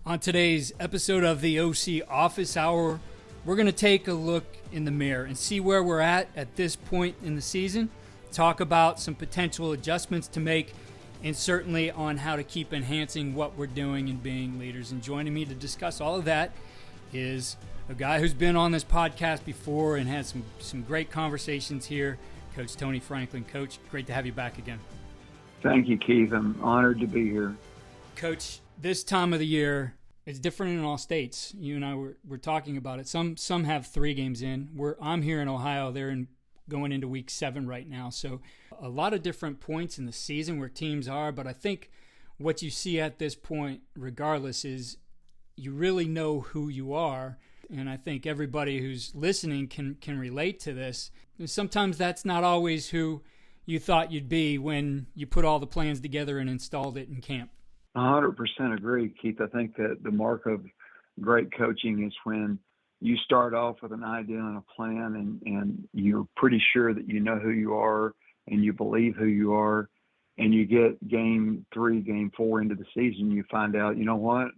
On today's episode of the OC Office Hour, we're going to take a look in the mirror and see where we're at this point in the season, talk about some potential adjustments to make, and certainly on how to keep enhancing what we're doing and being leaders. And joining me to discuss all of that is a guy who's been on this podcast before and had some great conversations here, Coach Tony Franklin. Coach, great to have you back again. Thank you, Keith. I'm honored to be here. Coach, this time of the year is different in all states. You and I were talking about it. Some have 3 games in. I'm here in Ohio. They're going into week 7 right now. So a lot of different points in the season where teams are. But I think what you see at this point, regardless, is you really know who you are. And I think everybody who's listening can relate to this. And sometimes that's not always who you thought you'd be when you put all the plans together and installed it in camp. 100% agree, Keith. I think that the mark of great coaching is when you start off with an idea and a plan and you're pretty sure that you know who you are and you believe who you are, and you get game 3, game 4 into the season, you find out, you know what,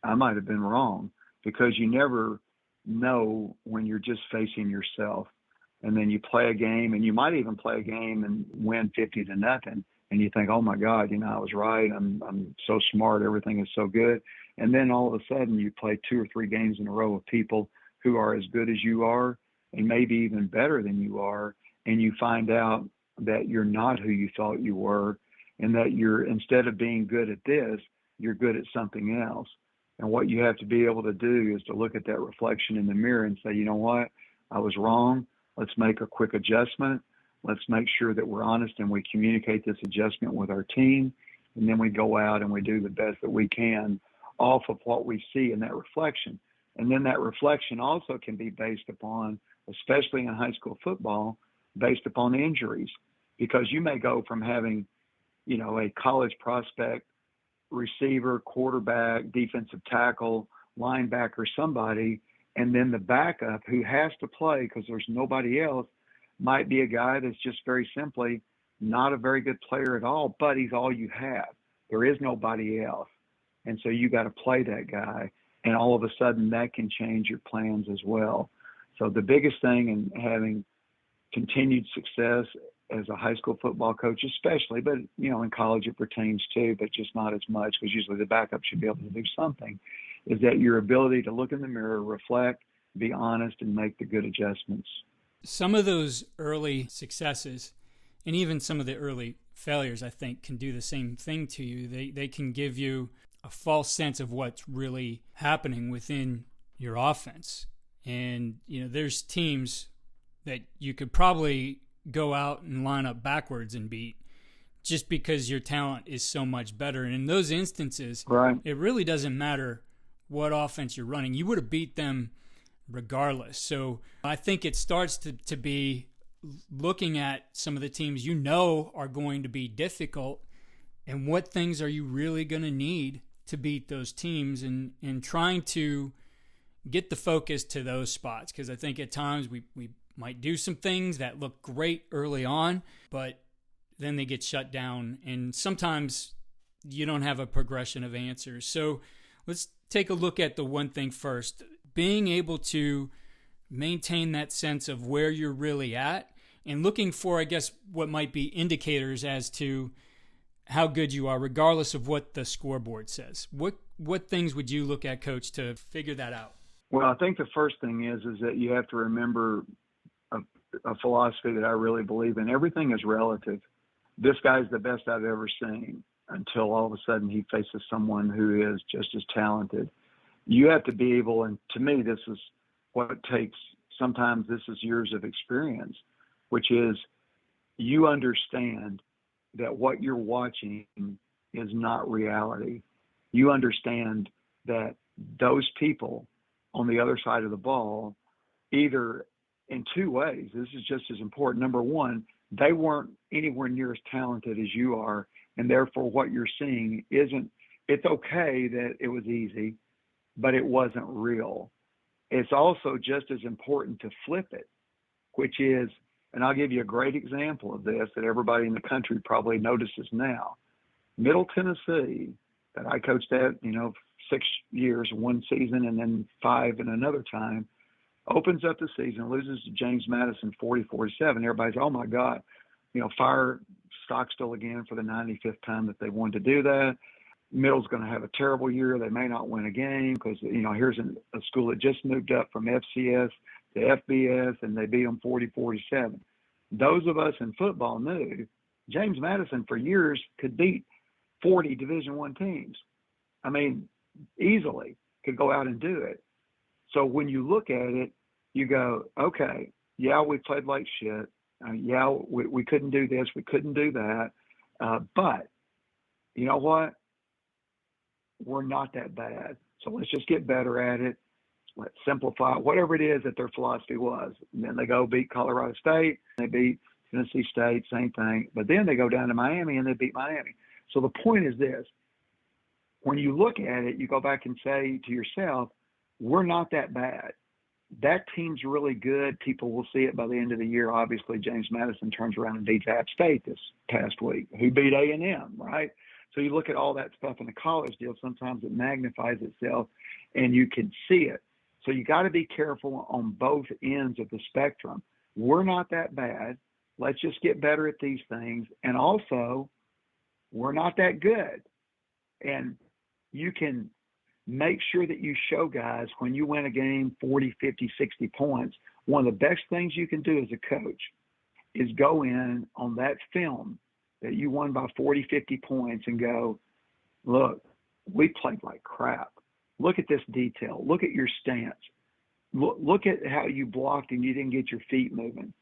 I might have been wrong, because you never know when you're just facing yourself. And then you play a game, and you might even play a game and win 50-0. And you think, oh my God, I was right. I'm so smart. Everything is so good. And then all of a sudden you play 2 or 3 games in a row with people who are as good as you are and maybe even better than you are. And you find out that you're not who you thought you were, and that instead of being good at this, you're good at something else. And what you have to be able to do is to look at that reflection in the mirror and say, you know what, I was wrong. Let's make a quick adjustment. Let's make sure that we're honest and we communicate this adjustment with our team. And then we go out and we do the best that we can off of what we see in that reflection. And then that reflection also can be based upon, especially in high school football, based upon injuries. Because you may go from having, a college prospect, receiver, quarterback, defensive tackle, linebacker, somebody, and then the backup who has to play because there's nobody else might be a guy that's just very simply not a very good player at all, but he's all you have. There is nobody else. And so you got to play that guy. And all of a sudden that can change your plans as well. So the biggest thing in having continued success as a high school football coach, especially, but, in college it pertains too, but just not as much, because usually the backup should be able to do something, is that your ability to look in the mirror, reflect, be honest, and make the good adjustments. Some of those early successes and even some of the early failures, I think, can do the same thing to you. They can give you a false sense of what's really happening within your offense. And, there's teams that you could probably go out and line up backwards and beat just because your talent is so much better. And in those instances, right, it really doesn't matter what offense you're running. You would have beat them regardless. So I think it starts to be looking at some of the teams are going to be difficult, and what things are you really going to need to beat those teams, and trying to get the focus to those spots. Because I think at times we might do some things that look great early on, but then they get shut down, and sometimes you don't have a progression of answers. So let's take a look at the one thing first. Being able to maintain that sense of where you're really at and looking for, I guess, what might be indicators as to how good you are, regardless of what the scoreboard says. What things would you look at, Coach, to figure that out? Well, I think the first thing is that you have to remember a philosophy that I really believe in. Everything is relative. This guy's the best I've ever seen until all of a sudden he faces someone who is just as talented. You have to be able, and to me, this is what it takes. Sometimes this is years of experience, which is you understand that what you're watching is not reality. You understand that those people on the other side of the ball, either in 2 ways, this is just as important. Number one, they weren't anywhere near as talented as you are, and therefore what you're seeing it's okay that it was easy, but it wasn't real. It's also just as important to flip it, which is, and I'll give you a great example of this that everybody in the country probably notices now. Middle Tennessee, that I coached at, 6 years, one season, and then 5 in another time. Opens up the season, loses to James Madison 40-47. Everybody's, oh my God, fire Stockstill again for the 95th time that they wanted to do that. Middle's going to have a terrible year. They may not win a game because, here's a school that just moved up from FCS to FBS, and they beat them 40-47. Those of us in football knew James Madison for years could beat 40 Division I teams. I mean, easily could go out and do it. So when you look at it, you go, okay, yeah, we played like shit. Yeah, we couldn't do this. We couldn't do that. But you know what? We're not that bad. So let's just get better at it. Let's simplify whatever it is that their philosophy was. And then they go beat Colorado State. They beat Tennessee State, same thing. But then they go down to Miami and they beat Miami. So the point is this. When you look at it, you go back and say to yourself, we're not that bad. That team's really good. People will see it by the end of the year. Obviously, James Madison turns around and beats App State this past week, who beat A&M, right? So you look at all that stuff in the college deal, sometimes it magnifies itself and you can see it. So you got to be careful on both ends of the spectrum. We're not that bad. Let's just get better at these things. And also, we're not that good. And you can make sure that you show guys when you win a game 40, 50, 60 points, one of the best things you can do as a coach is go in on that film that you won by 40, 50 points and go, look, we played like crap. Look at this detail. Look at your stance. Look at how you blocked and you didn't get your feet moving.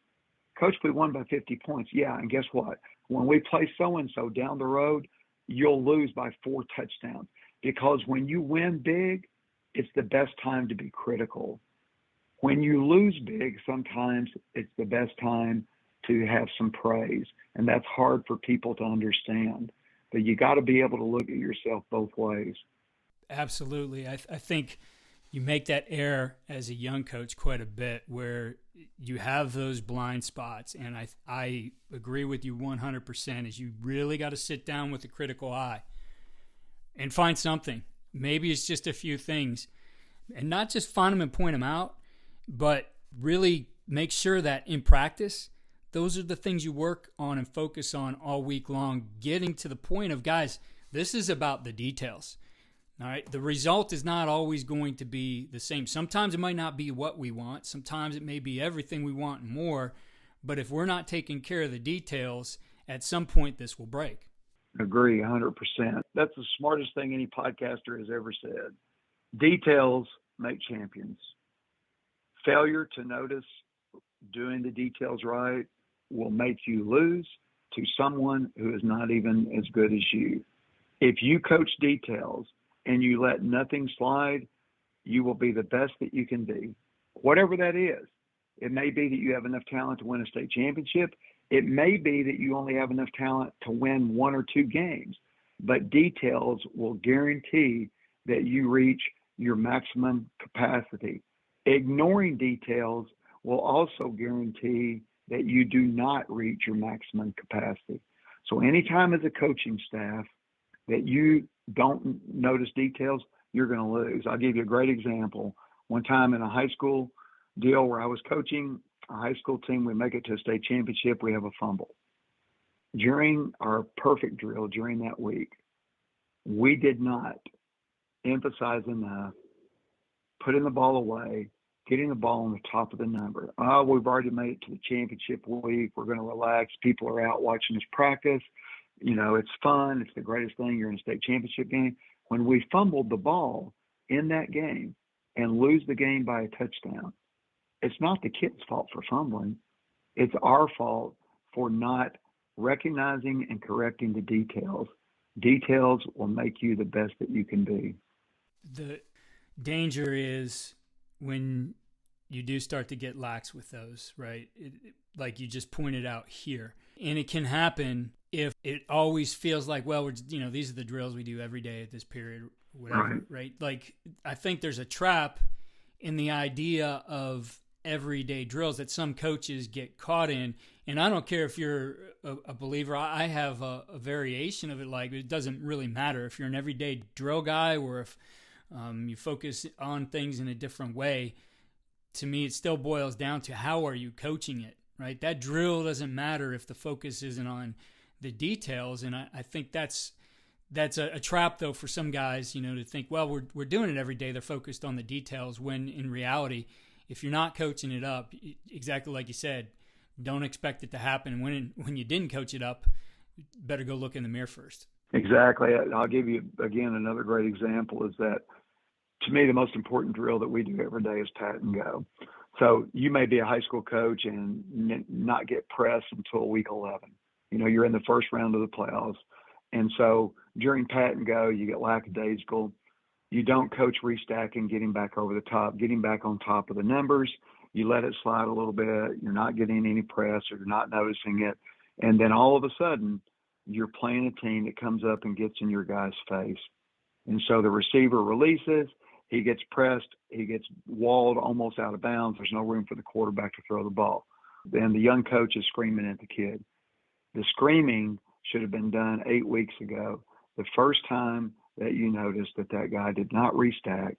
Coach, we won by 50 points. Yeah, and guess what? When we play so-and-so down the road, you'll lose by 4 touchdowns. Because when you win big, it's the best time to be critical. When you lose big, sometimes it's the best time to have some praise. And that's hard for people to understand. But you got to be able to look at yourself both ways. Absolutely. I think you make that error as a young coach quite a bit where you have those blind spots. And I agree with you 100% is you really got to sit down with a critical eye and find something. Maybe it's just a few things. And not just find them and point them out, but really make sure that in practice, those are the things you work on and focus on all week long, getting to the point of, guys, this is about the details. All right. The result is not always going to be the same. Sometimes it might not be what we want. Sometimes it may be everything we want and more. But if we're not taking care of the details, at some point this will break. Agree 100%. That's the smartest thing any podcaster has ever said. Details make champions. Failure to notice doing the details right will make you lose to someone who is not even as good as you. If you coach details and you let nothing slide, you will be the best that you can be. Whatever that is. It may be that you have enough talent to win a state championship. It may be that you only have enough talent to win 1 or 2 games, but details will guarantee that you reach your maximum capacity. Ignoring details will also guarantee that you do not reach your maximum capacity. So anytime as a coaching staff that you don't notice details, you're going to lose. I'll give you a great example. One time in a high school deal where I was coaching a high school team, we make it to a state championship, we have a fumble. During our perfect drill during that week, we did not emphasize enough putting the ball away, getting the ball on the top of the number. Oh, we've already made it to the championship week. We're going to relax. People are out watching us practice. It's fun. It's the greatest thing. You're in a state championship game. When we fumbled the ball in that game and lose the game by a touchdown, it's not the kid's fault for fumbling. It's our fault for not recognizing and correcting the details. Details will make you the best that you can be. The danger is when you do start to get lax with those, right? Like you just pointed out here. And it can happen if it always feels like, well, these are the drills we do every day at this period, whatever, right? Like I think there's a trap in the idea of everyday drills that some coaches get caught in. And I don't care if you're a believer. I have a variation of it. Like it doesn't really matter if you're an everyday drill guy or if You focus on things in a different way. To me, it still boils down to how are you coaching it, right? That drill doesn't matter if the focus isn't on the details. And I think that's a trap, though, for some guys, to think, well, we're doing it every day. They're focused on the details, when in reality, if you're not coaching it up, exactly like you said, don't expect it to happen. When you didn't coach it up, better go look in the mirror first. Exactly. I'll give you, again, another great example is that, to me, the most important drill that we do every day is pat and go. So you may be a high school coach and not get pressed until week 11. You're in the first round of the playoffs. And so during pat and go, you get lackadaisical. You don't coach restacking, getting back over the top, getting back on top of the numbers. You let it slide a little bit. You're not getting any press, or you're not noticing it. And then all of a sudden, you're playing a team that comes up and gets in your guy's face. And so the receiver releases. He gets pressed. He gets walled almost out of bounds. There's no room for the quarterback to throw the ball. Then the young coach is screaming at the kid. The screaming should have been done 8 weeks ago. The first time that you noticed that guy did not restack,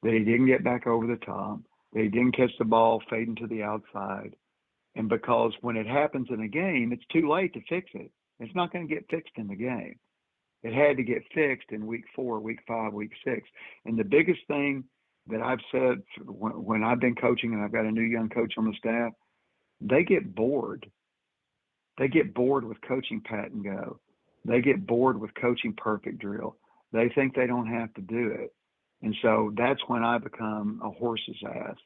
that he didn't get back over the top, that he didn't catch the ball fading to the outside. And because when it happens in a game, it's too late to fix it. It's not going to get fixed in the game. It had to get fixed in week 4, week 5, week 6. And the biggest thing that I've said when I've been coaching, and I've got a new young coach on the staff, they get bored. They get bored with coaching pat and go. They get bored with coaching perfect drill. They think they don't have to do it. And so that's when I become a horse's ass.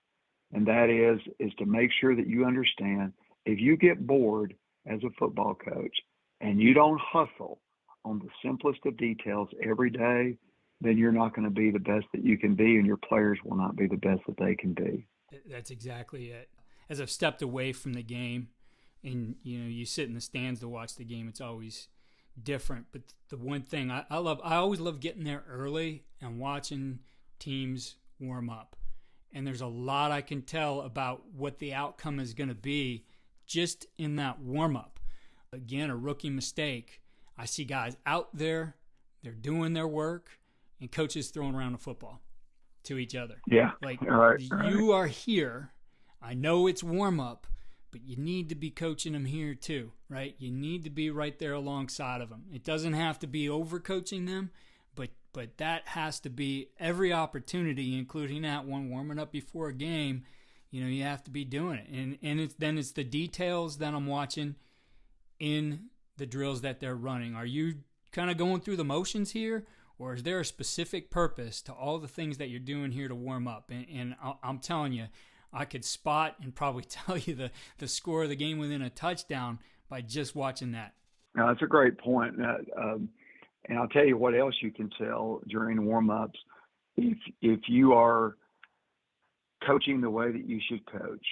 And that is to make sure that you understand, if you get bored as a football coach and you don't hustle on the simplest of details every day, then you're not going to be the best that you can be, and your players will not be the best that they can be. That's exactly it. As I've stepped away from the game, and you sit in the stands to watch the game, it's always different. But the one thing I always love getting there early and watching teams warm up. And there's a lot I can tell about what the outcome is going to be just in that warm up. Again, a rookie mistake. I see guys out there, they're doing their work, and coaches throwing around the football to each other. Yeah. Like, right. You are here. I know it's warm up, but you need to be coaching them here too, right? You need to be right there alongside of them. It doesn't have to be over coaching them, but that has to be every opportunity, including that one warming up before a game. You have to be doing it. And it's the details that I'm watching in the drills that they're running. Are you kind of going through the motions here, or is there a specific purpose to all the things that you're doing here to warm up? And I'm telling you, I could spot and probably tell you the score of the game within a touchdown by just watching that. Now, that's a great point. And I'll tell you what else you can tell during warm-ups. If you are coaching the way that you should coach,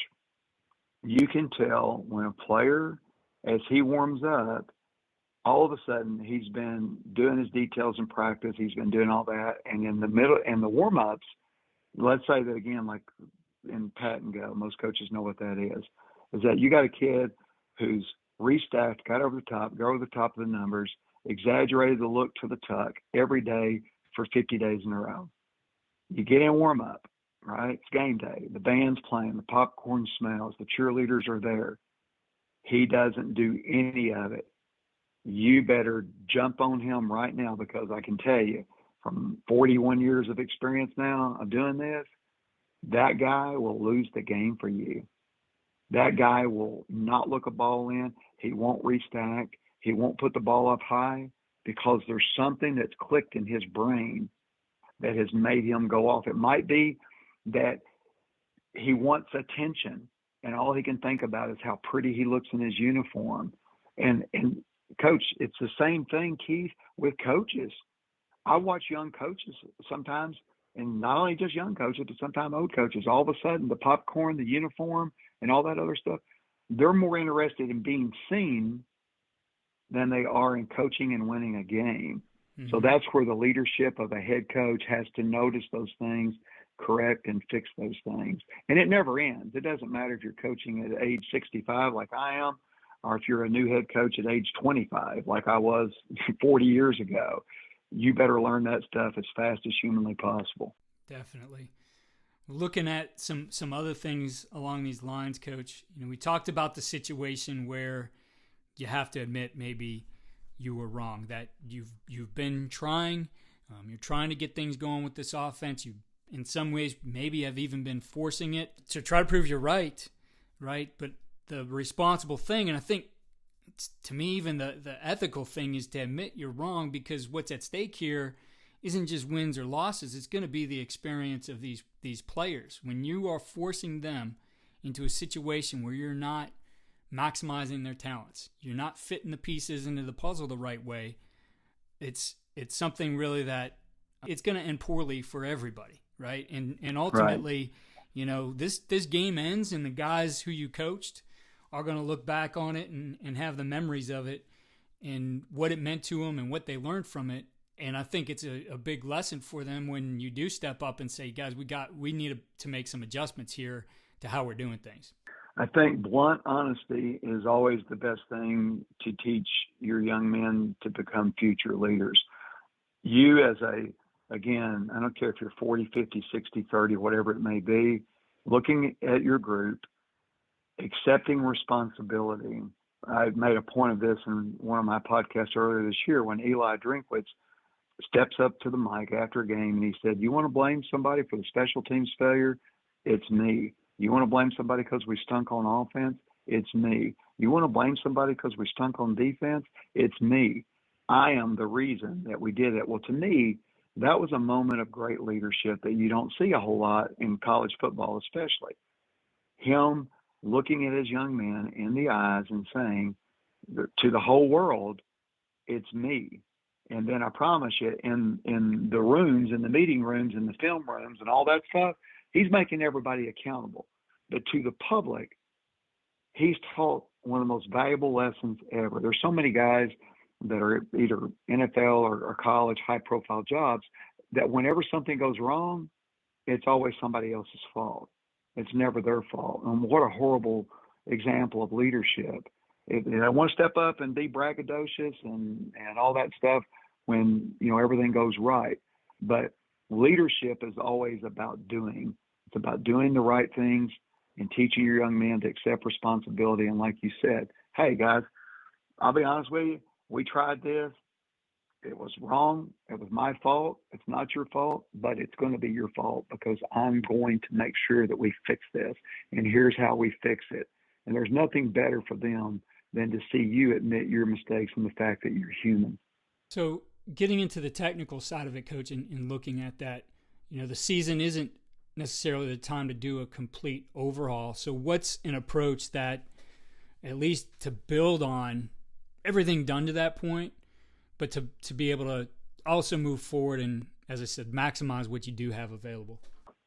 you can tell when a player, as he warms up, all of a sudden he's been doing his details in practice, he's been doing all that, and in the middle, and the warm-ups, let's say that again, like in pat and go, most coaches know what that is that you got a kid who's restacked, got over the top, go over the top of the numbers, exaggerated the look to the tuck every day for 50 days in a row. You get in warm up, right? It's game day. The band's playing, the popcorn smells, the cheerleaders are there. He doesn't do any of it. You better jump on him right now, because I can tell you from 41 years of experience now of doing this, that guy will lose the game for you. That guy will not look a ball in. He won't restack. He won't put the ball up high, because there's something that's clicked in his brain that has made him go off. It might be that he wants attention, and all he can think about is how pretty he looks in his uniform. And Coach, it's the same thing, Keith, with coaches. I watch young coaches sometimes, and not only just young coaches, but sometimes old coaches. All of a sudden, the popcorn, the uniform, and all that other stuff, they're more interested in being seen than they are in coaching and winning a game. Mm-hmm. So that's where the leadership of a head coach has to notice those things, correct and fix those things. And it never ends. It doesn't matter if you're coaching at age 65 like I am, or if you're a new head coach at age 25 like I was 40 years ago. you better learn that stuff as fast as humanly possible. Definitely. Looking at some other things along these lines, Coach, we talked about the situation where you have to admit maybe you were wrong, that you've been trying, you're trying to get things going with this offense. You, in some ways, maybe have even been forcing it to try to prove you're right? But the responsible thing, and I think to me even the ethical thing, is to admit you're wrong, because what's at stake here isn't just wins or losses. It's going to be the experience of these players. When you are forcing them into a situation where you're not maximizing their talents, you're not fitting the pieces into the puzzle the right way, it's something really that it's going to end poorly for everybody, right? And ultimately, right, this game ends, and the guys who you coached are going to look back on it and have the memories of it and what it meant to them and what they learned from it. And I think it's a big lesson for them when you do step up and say, guys, we need to make some adjustments here to how we're doing things. I think blunt honesty is always the best thing to teach your young men to become future leaders. You again, I don't care if you're 40, 50, 60, 30, whatever it may be, looking at your group, accepting responsibility. I made a point of this in one of my podcasts earlier this year when Eli Drinkwitz steps up to the mic after a game and he said, "You want to blame somebody for the special teams failure? It's me. You want to blame somebody because we stunk on offense? It's me. You want to blame somebody because we stunk on defense? It's me. I am the reason that we did it." Well, to me, that was a moment of great leadership that you don't see a whole lot in college football, especially. Him looking at his young men in the eyes and saying to the whole world, "It's me." And then I promise you, in the rooms, in the meeting rooms, in the film rooms, and all that stuff, he's making everybody accountable. But to the public, he's taught one of the most valuable lessons ever. There's so many guys that are either NFL or college high-profile jobs that whenever something goes wrong, it's always somebody else's fault. It's never their fault. And what a horrible example of leadership. I want to step up and be braggadocious and all that stuff when, everything goes right. But leadership is always about doing. It's about doing the right things and teaching your young men to accept responsibility. And like you said, hey, guys, I'll be honest with you. We tried this. It was wrong. It was my fault. It's not your fault, but it's going to be your fault because I'm going to make sure that we fix this. And here's how we fix it. And there's nothing better for them than to see you admit your mistakes and the fact that you're human. So getting into the technical side of it, Coach, and looking at that, the season isn't necessarily the time to do a complete overhaul. So what's an approach that, at least to build on everything done to that point, but to be able to also move forward and, as I said, maximize what you do have available?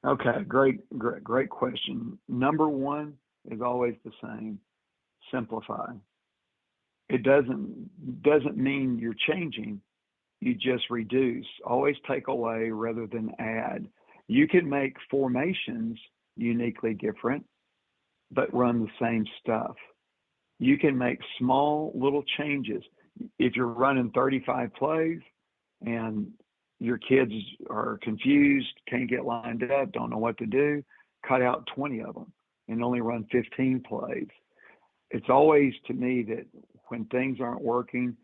Okay, great question. Number one is always the same: simplify. It doesn't mean you're changing. You just reduce. Always take away rather than add. You can make formations uniquely different, but run the same stuff. You can make small little changes. If you're running 35 plays and your kids are confused, can't get lined up, don't know what to do, cut out 20 of them and only run 15 plays. It's always, to me, that when things aren't working,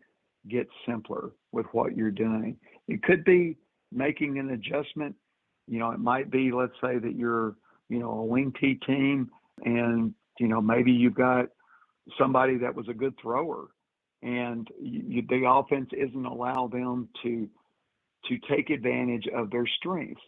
get simpler with what you're doing. It could be making an adjustment. It might be, let's say that you're, a wing T team and, maybe you've got somebody that was a good thrower and the offense isn't allow them to take advantage of their strengths.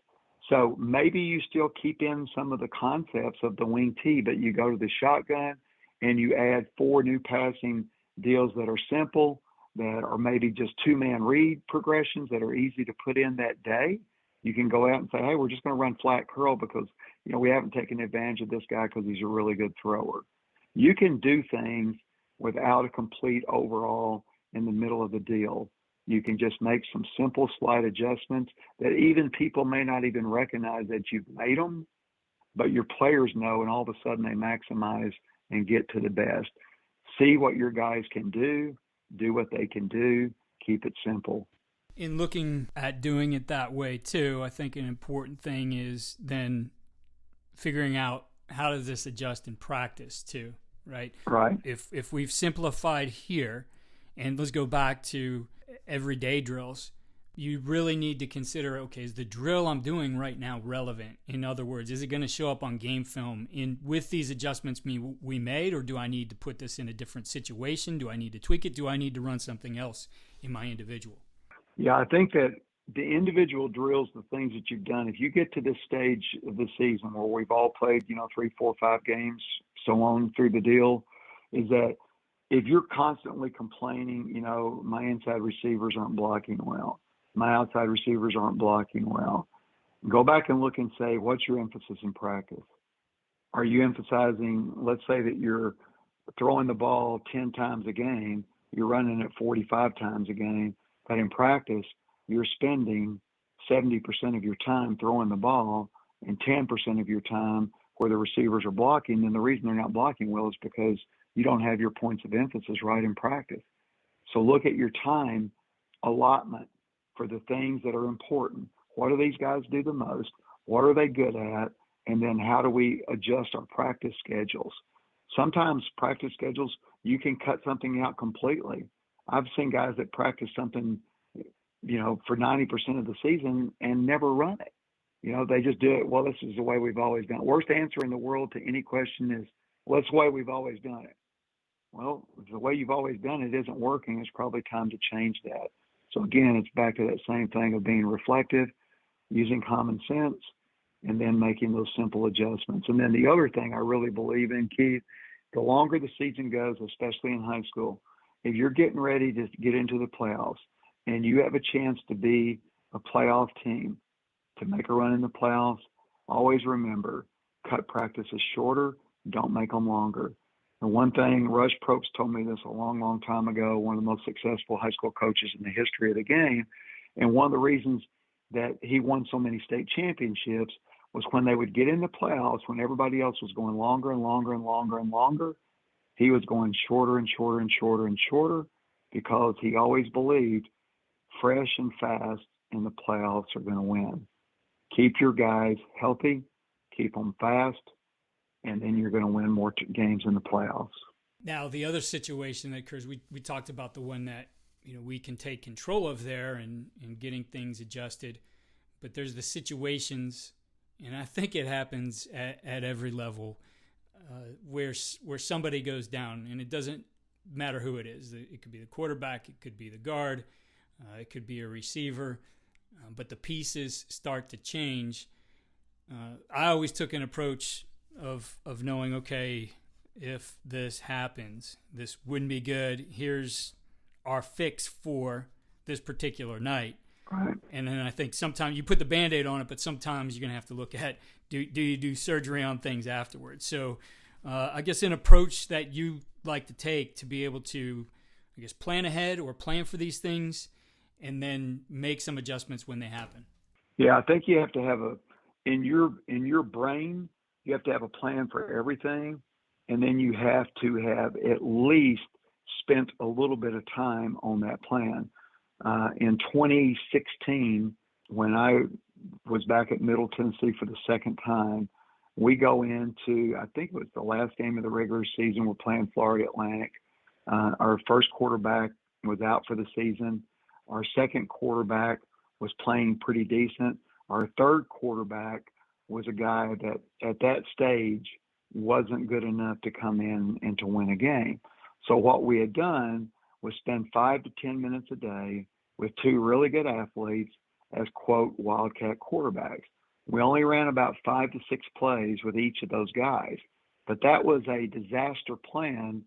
So maybe you still keep in some of the concepts of the wing T, but you go to the shotgun and you add 4 new passing deals that are simple, that are maybe just 2-man read progressions that are easy to put in that day. You can go out and say, hey, we're just going to run flat curl because, we haven't taken advantage of this guy because he's a really good thrower. You can do things without a complete overhaul in the middle of the deal. You can just make some simple slight adjustments that even people may not even recognize that you've made them, but your players know, and all of a sudden they maximize and get to the best. See what your guys can do what they can do, keep it simple. In looking at doing it that way too, I think an important thing is then figuring out how does this adjust in practice too, right? Right. If we've simplified here, and let's go back to everyday drills, you really need to consider, okay, is the drill I'm doing right now relevant? In other words, is it going to show up on game film with these adjustments we made, or do I need to put this in a different situation? Do I need to tweak it? Do I need to run something else in my individual? Yeah, I think that the individual drills, the things that you've done, if you get to this stage of the season where we've all played, 3, 4, 5 games, so on through the deal, is that if you're constantly complaining, my inside receivers aren't blocking well, my outside receivers aren't blocking well, go back and look and say, what's your emphasis in practice? Are you emphasizing, let's say that you're throwing the ball 10 times a game, you're running it 45 times a game, but in practice, you're spending 70% of your time throwing the ball and 10% of your time where the receivers are blocking. And the reason they're not blocking well is because you don't have your points of emphasis right in practice. So look at your time allotment for the things that are important. What do these guys do the most? What are they good at? And then how do we adjust our practice schedules? Sometimes practice schedules, you can cut something out completely. I've seen guys that practice something, for 90% of the season and never run it. They just do it. Well, this is the way we've always done it. Worst answer in the world to any question is, well, it's the way we've always done it. Well, if the way you've always done it isn't working, it's probably time to change that. So again, it's back to that same thing of being reflective, using common sense, and then making those simple adjustments. And then the other thing I really believe in, Keith, the longer the season goes, especially in high school, if you're getting ready to get into the playoffs and you have a chance to be a playoff team, to make a run in the playoffs, always remember, cut practices shorter, don't make them longer. And one thing, Rush Probst told me this a long, long time ago, one of the most successful high school coaches in the history of the game. And one of the reasons that he won so many state championships was when they would get in the playoffs, when everybody else was going longer and longer and longer and longer, he was going shorter and shorter and shorter and shorter because he always believed fresh and fast in the playoffs are going to win. Keep your guys healthy, keep them fast, and then you're going to win more games in the playoffs. Now, the other situation that occurs, we talked about the one that we can take control of there and getting things adjusted, but there's the situations, and I think it happens at every level, where somebody goes down, and it doesn't matter who it is. It could be the quarterback, it could be the guard, it could be a receiver, but the pieces start to change. I always took an approach of knowing, okay, if this happens, this wouldn't be good. Here's our fix for this particular night. Right. And then I think sometimes you put the Band-Aid on it, but sometimes you're going to have to look at, do you do surgery on things afterwards? So I guess an approach that you like to take to be able to, plan ahead or plan for these things and then make some adjustments when they happen. Yeah, I think you have to have in your brain, you have to have a plan for everything. And then you have to have at least spent a little bit of time on that plan. In 2016, when I was back at Middle Tennessee for the second time, we go into, I think it was the last game of the regular season. We're playing Florida Atlantic. Our first quarterback was out for the season. Our second quarterback was playing pretty decent. Our third quarterback was a guy that at that stage wasn't good enough to come in and to win a game. So what we had done was spend 5 to 10 minutes a day with two really good athletes as, quote, wildcat quarterbacks. We only ran about 5 to 6 plays with each of those guys. But that was a disaster plan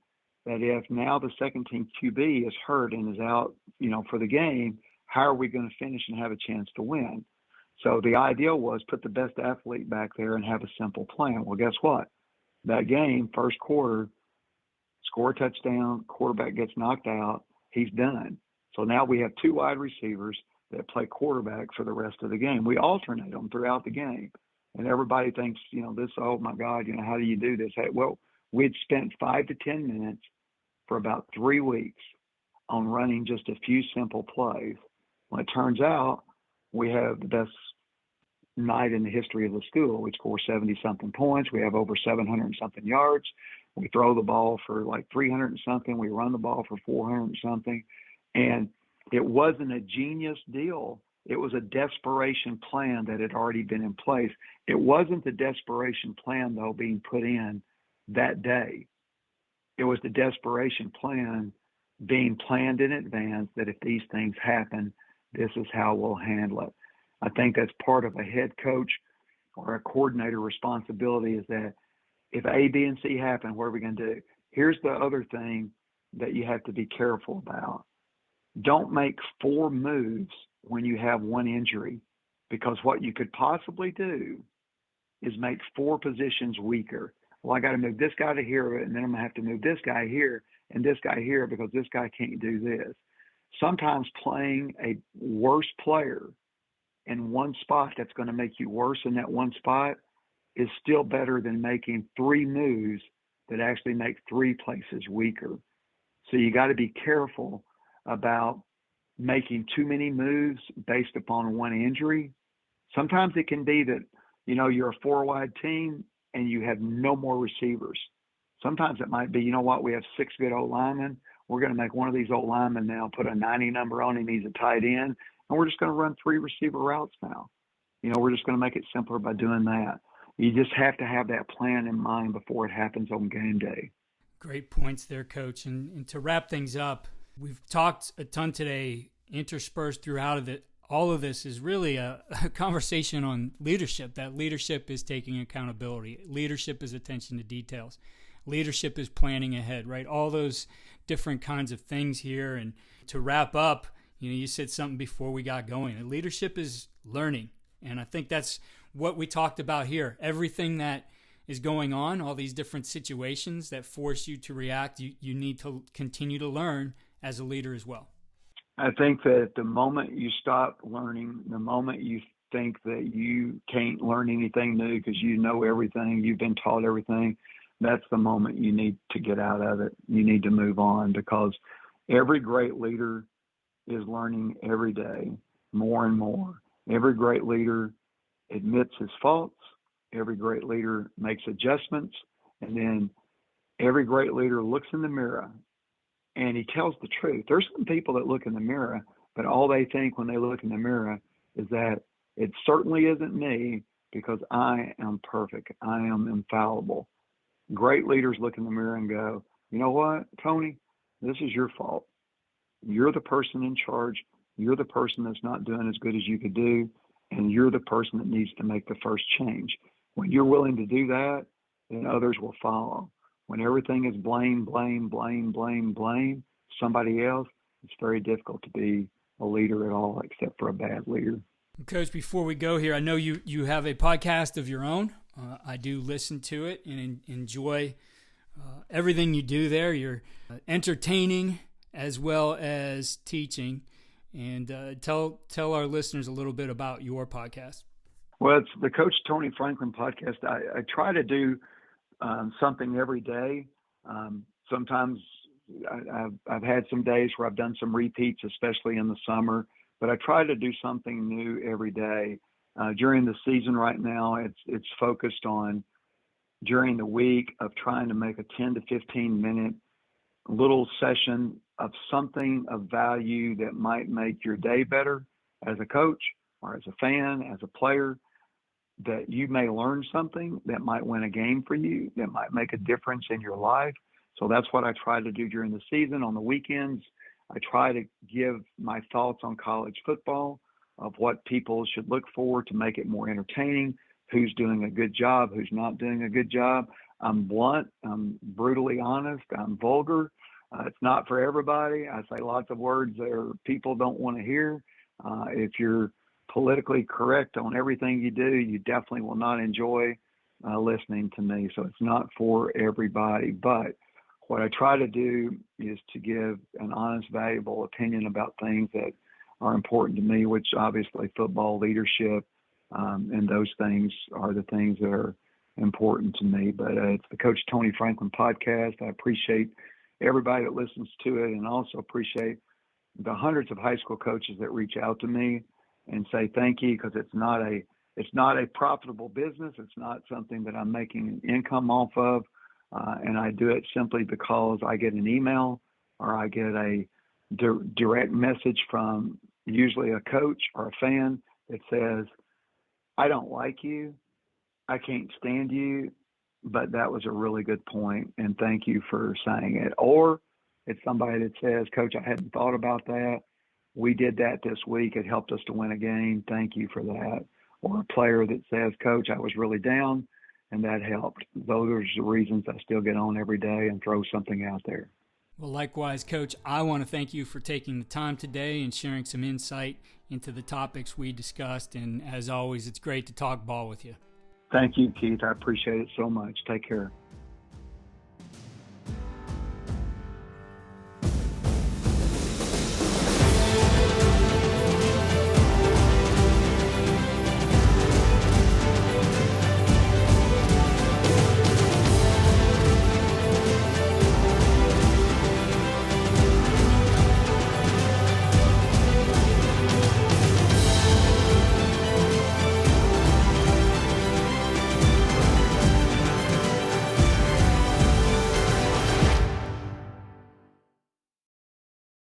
that if now the second team QB is hurt and is out, for the game, how are we going to finish and have a chance to win? So the idea was put the best athlete back there and have a simple plan. Well, guess what? That game, first quarter, score a touchdown, quarterback gets knocked out, he's done. So now we have two wide receivers that play quarterback for the rest of the game. We alternate them throughout the game. And everybody thinks, this, oh my God, how do you do this? Hey, well, we'd spent 5 to 10 minutes for about 3 weeks on running just a few simple plays. Well, it turns out we have the best night in the history of the school. We score 70-something points. We have over 700-something yards. We throw the ball for like 300 and something. We run the ball for 400 and something. And it wasn't a genius deal. It was a desperation plan that had already been in place. It wasn't the desperation plan, though, being put in that day. It was the desperation plan being planned in advance that if these things happen, this is how we'll handle it. I think that's part of a head coach or a coordinator responsibility, is that if A, B, and C happen, what are we going to do? Here's the other thing that you have to be careful about. Don't make 4 moves when you have 1 injury, because what you could possibly do is make 4 positions weaker. Well, I got to move this guy to here, and then I'm going to have to move this guy here and this guy here because this guy can't do this. Sometimes playing a worse player in one spot that's going to make you worse in that one spot is still better than making 3 moves that actually make 3 places weaker. So you got to be careful about making too many moves based upon 1 injury. Sometimes it can be that, you're a 4-wide team and you have no more receivers. Sometimes it might be, we have 6 good old linemen. We're going to make one of these old linemen now, put a 90 number on him. He's a tight end. And we're just going to run 3 receiver routes now. We're just going to make it simpler by doing that. You just have to have that plan in mind before it happens on game day. Great points there, Coach. And to wrap things up, we've talked a ton today. Interspersed throughout of it, all of this is really a conversation on leadership, that leadership is taking accountability. Leadership is attention to details. Leadership is planning ahead, right? All those different kinds of things here. And to wrap up, you said something before we got going. Leadership is learning. And I think that's what we talked about here. Everything that is going on, all these different situations that force you to react, you need to continue to learn as a leader as well. I think that the moment you stop learning, the moment you think that you can't learn anything new because you know everything, you've been taught everything, that's the moment you need to get out of it. You need to move on, because every great leader is learning every day more and more. Every great leader admits his faults. Every great leader makes adjustments. And then every great leader looks in the mirror and he tells the truth. There's some people that look in the mirror, but all they think when they look in the mirror is that it certainly isn't me because I am perfect. I am infallible. Great leaders look in the mirror and go, you know what, Tony, this is your fault. You're the person in charge. You're the person that's not doing as good as you could do, and you're the person that needs to make the first change. When you're willing to do that, then others will follow. When everything is blame, somebody else, it's very difficult to be a leader at all, except for a bad leader. Coach, before we go here, I know you have a podcast of your own. I do listen to it and enjoy everything you do there. You're entertaining as well as teaching. And tell our listeners a little bit about your podcast. Well, it's the Coach Tony Franklin podcast. I try to do something every day. Sometimes I've had some days where I've done some repeats, especially in the summer, but I try to do something new every day. During the season right now, it's focused on during the week of trying to make a 10 to 15 minute little session of something of value that might make your day better as a coach or as a fan, as a player, that you may learn something that might win a game for you, that might make a difference in your life. So that's what I try to do during the season. On the weekends, I try to give my thoughts on college football, of what people should look for to make it more entertaining, who's doing a good job, who's not doing a good job. I'm blunt, I'm brutally honest, I'm vulgar. It's not for everybody. I say lots of words that people don't want to hear. If you're politically correct on everything you do, you definitely will not enjoy listening to me. So it's not for everybody. But what I try to do is to give an honest, valuable opinion about things that are important to me, which obviously football, leadership, and those things are the things that are important to me. But it's the Coach Tony Franklin podcast. I appreciate everybody that listens to it, and also appreciate the hundreds of high school coaches that reach out to me and say thank you, because it's not a profitable business. It's not something that I'm making an income off of, and I do it simply because I get an email or I get a direct message from usually a coach or a fan that says, I don't like you, I can't stand you, but that was a really good point, and thank you for saying it. Or it's somebody that says, Coach, I hadn't thought about that. We did that this week. It helped us to win a game. Thank you for that. Or a player that says, Coach, I was really down, and that helped. Those are the reasons I still get on every day and throw something out there. Well, likewise, Coach, I want to thank you for taking the time today and sharing some insight into the topics we discussed. And as always, it's great to talk ball with you. Thank you, Keith. I appreciate it so much. Take care.